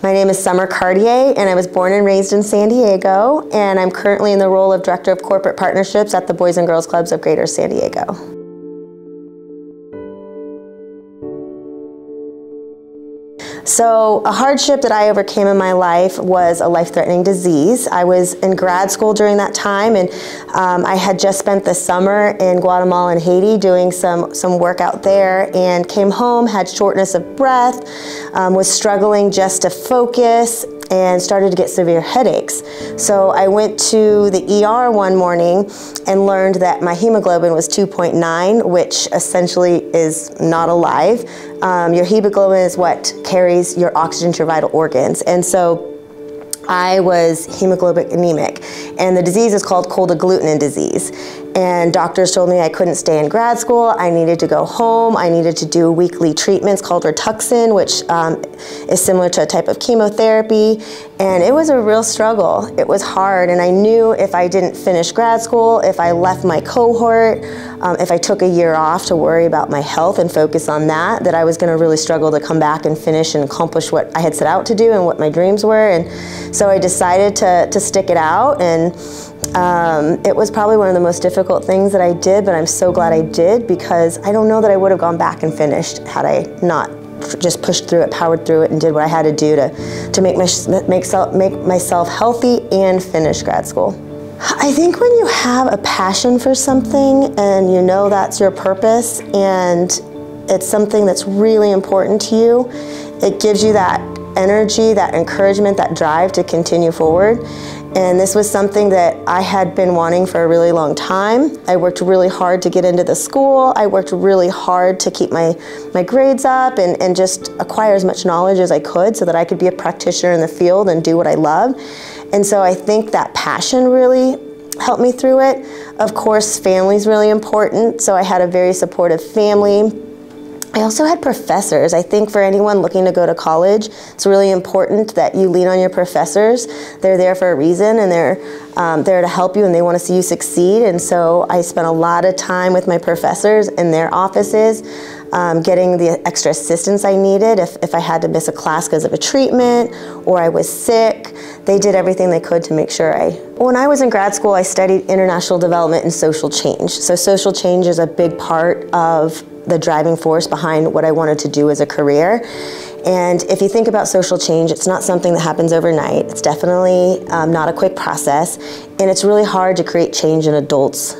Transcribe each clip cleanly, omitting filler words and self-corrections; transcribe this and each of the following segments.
My name is Sommer Cartier, and I was born and raised in San Diego, and I'm currently in the role of Director of Corporate Partnerships at the Boys and Girls Clubs of Greater San Diego. So a hardship that I overcame in my life was a life-threatening disease. I was in grad school during that time, and I had just spent the summer in Guatemala and Haiti doing some work out there, and came home, had shortness of breath, was struggling just to focus, and started to get severe headaches. So I went to the ER one morning and learned that my hemoglobin was 2.9, which essentially is not alive. Your hemoglobin is what carries your oxygen to your vital organs. And so I was hemoglobin anemic, and the disease is called cold agglutinin disease. And doctors told me I couldn't stay in grad school, I needed to go home, I needed to do weekly treatments called Rituxan, which is similar to a type of chemotherapy, and it was a real struggle. It was hard, and I knew if I didn't finish grad school, if I left my cohort, if I took a year off to worry about my health and focus on that, that I was going to really struggle to come back and finish and accomplish what I had set out to do and what my dreams were. And so I decided to stick it out, and it was probably one of the most difficult things that I did, but I'm so glad I did, because I don't know that I would have gone back and finished had I not just pushed through it, powered through it, and did what I had to do to make myself healthy and finish grad school. I think when you have a passion for something and you know that's your purpose and it's something that's really important to you, it gives you that energy, that encouragement, that drive to continue forward. And this was something that I had been wanting for a really long time. I worked really hard to get into the school. I worked really hard to keep my grades up and just acquire as much knowledge as I could so that I could be a practitioner in the field and do what I love. And so I think that passion really helped me through it. Of course, family's really important, so I had a very supportive family. I also had professors. I think for anyone looking to go to college, it's really important that you lean on your professors. They're there for a reason, and they're there to help you, and they want to see you succeed. And so I spent a lot of time with my professors in their offices, getting the extra assistance I needed if I had to miss a class because of a treatment or I was sick. They did everything they could to make sure When I was in grad school, I studied international development and social change. So social change is a big part of the driving force behind what I wanted to do as a career. And if you think about social change, it's not something that happens overnight. It's definitely not a quick process, and it's really hard to create change in adults.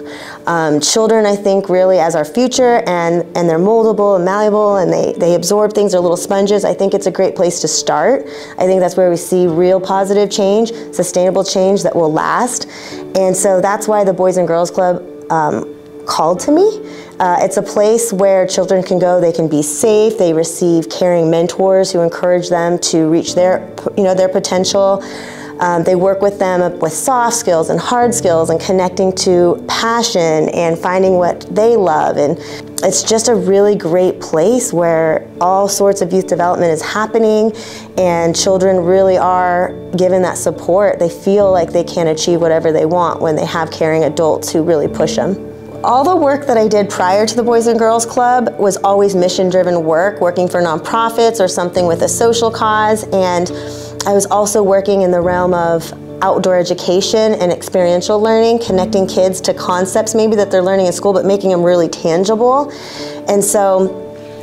Children, I think, really as our future, and they're moldable and malleable, and they absorb things, they're little sponges. I think it's a great place to start. I think that's where we see real positive change, sustainable change that will last. And so that's why the Boys and Girls Club called to me. It's a place where children can go, they can be safe, they receive caring mentors who encourage them to reach their potential. They work with them with soft skills and hard skills and connecting to passion and finding what they love. And it's just a really great place where all sorts of youth development is happening, and children really are given that support. They feel like they can achieve whatever they want when they have caring adults who really push them. All the work that I did prior to the Boys and Girls Club was always mission-driven work, working for nonprofits or something with a social cause, and I was also working in the realm of outdoor education and experiential learning, connecting kids to concepts maybe that they're learning in school, but making them really tangible. And so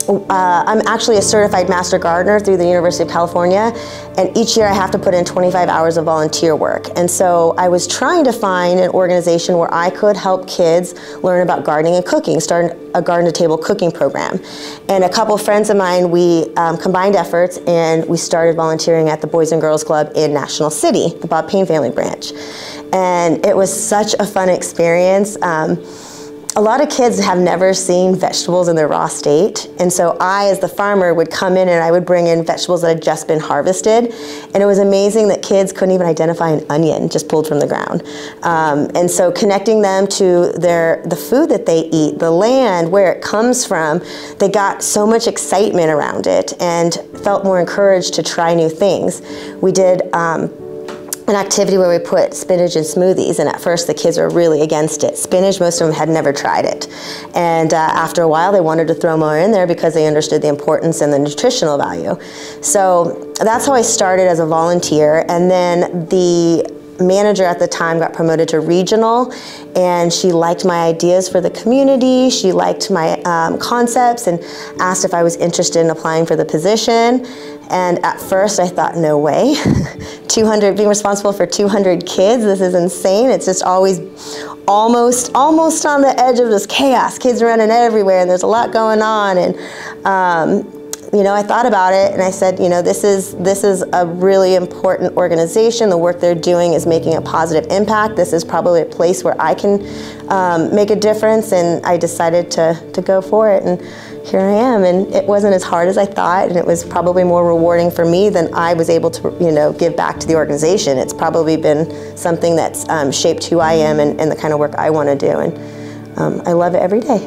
I'm actually a certified master gardener through the University of California, and each year I have to put in 25 hours of volunteer work. And so I was trying to find an organization where I could help kids learn about gardening and cooking, start a garden-to-table cooking program. And a couple friends of mine, we combined efforts, and we started volunteering at the Boys and Girls Club in National City, the Bob Payne family branch. And it was such a fun experience. A lot of kids have never seen vegetables in their raw state, and so I, as the farmer, would come in and I would bring in vegetables that had just been harvested, and it was amazing that kids couldn't even identify an onion just pulled from the ground. And so connecting them to the food that they eat, the land, where it comes from, they got so much excitement around it and felt more encouraged to try new things. We did an activity where we put spinach in smoothies, and at first the kids were really against it. Spinach, most of them had never tried it. And after a while they wanted to throw more in there because they understood the importance and the nutritional value. So that's how I started as a volunteer, and then the manager at the time got promoted to regional, and she liked my ideas for the community. She liked my concepts and asked if I was interested in applying for the position. And at first I thought, no way. 200, being responsible for 200 kids, this is insane. It's just always almost on the edge of this chaos. Kids running everywhere, and there's a lot going on. And you know, I thought about it, and I said, you know, this is a really important organization. The work they're doing is making a positive impact. This is probably a place where I can make a difference, and I decided to go for it, and here I am. And it wasn't as hard as I thought, and it was probably more rewarding for me than I was able to, you know, give back to the organization. It's probably been something that's shaped who I am and the kind of work I want to do, and I love it every day.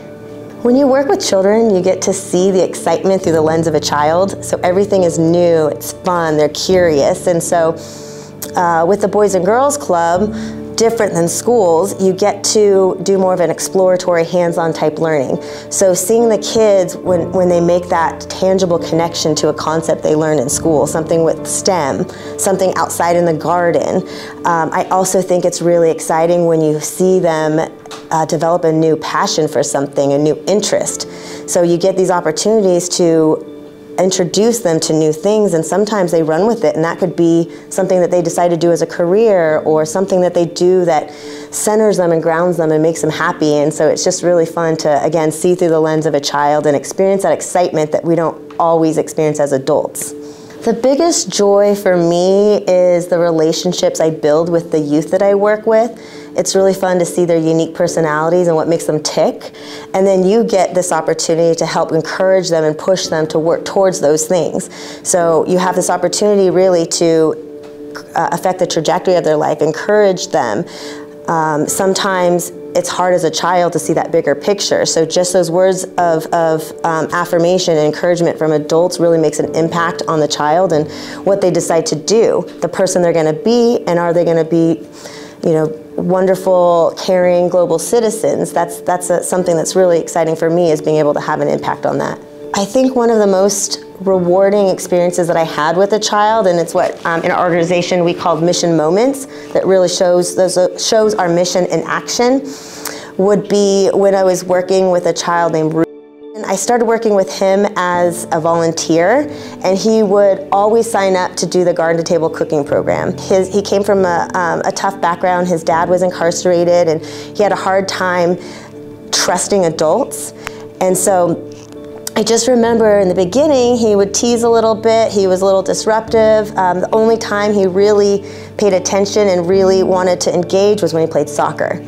When you work with children, you get to see the excitement through the lens of a child. So everything is new, it's fun, they're curious. And so with the Boys and Girls Club, different than schools, you get to do more of an exploratory, hands-on type learning. So seeing the kids when they make that tangible connection to a concept they learn in school, something with STEM, something outside in the garden. I also think it's really exciting when you see them develop a new passion for something, a new interest. So you get these opportunities to introduce them to new things, and sometimes they run with it, and that could be something that they decide to do as a career, or something that they do that centers them and grounds them and makes them happy. And so it's just really fun to, again, see through the lens of a child and experience that excitement that we don't always experience as adults. The biggest joy for me is the relationships I build with the youth that I work with. It's really fun to see their unique personalities and what makes them tick. And then you get this opportunity to help encourage them and push them to work towards those things. So you have this opportunity really to affect the trajectory of their life, encourage them. Sometimes it's hard as a child to see that bigger picture. So just those words of affirmation and encouragement from adults really makes an impact on the child and what they decide to do, the person they're going to be, and are they going to be, you know, wonderful, caring global citizens. That's something that's really exciting for me, is being able to have an impact on that. I think one of the most rewarding experiences that I had with a child, and it's what in our organization we called mission moments, that really shows our mission in action, would be when I was working with a child named Ruben. I started working with him as a volunteer, and he would always sign up to do the garden to table cooking program. He came from a tough background. His dad was incarcerated, and he had a hard time trusting adults. And so I just remember in the beginning, he would tease a little bit. He was a little disruptive. The only time he really paid attention and really wanted to engage was when he played soccer.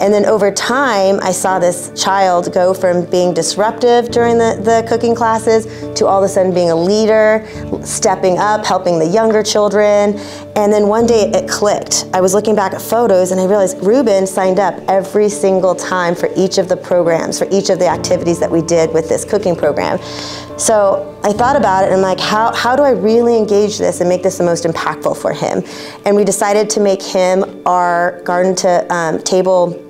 And then over time, I saw this child go from being disruptive during the cooking classes to all of a sudden being a leader, stepping up, helping the younger children. And then one day it clicked. I was looking back at photos and I realized Ruben signed up every single time for each of the programs, for each of the activities that we did with this cooking program. So I thought about it and I'm like, how do I really engage this and make this the most impactful for him? And we decided to make him our garden to table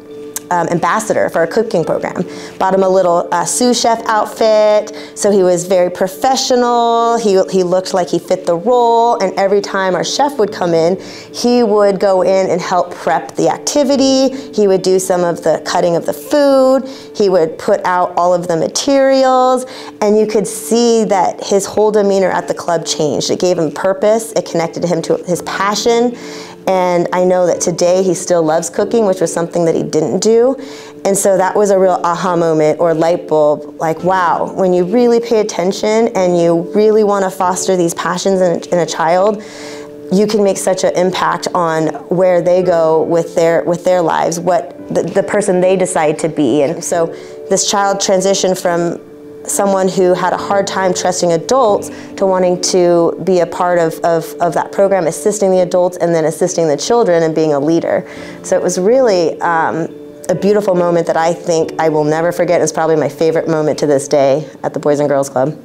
ambassador for our cooking program. Bought him a little sous chef outfit, so he was very professional. He looked like he fit the role, and every time our chef would come in, he would go in and help prep the activity. He would do some of the cutting of the food. He would put out all of the materials, and you could see that his whole demeanor at the club changed. It gave him purpose. It connected him to his passion. And I know that today he still loves cooking, which was something that he didn't do. And so that was a real aha moment or light bulb, like, wow, when you really pay attention and you really want to foster these passions in a child, you can make such an impact on where they go with their lives, what the person they decide to be. And so this child transitioned from someone who had a hard time trusting adults to wanting to be a part of that program, assisting the adults and then assisting the children and being a leader. So it was really a beautiful moment that I think I will never forget. It's probably my favorite moment to this day at the Boys and Girls Club.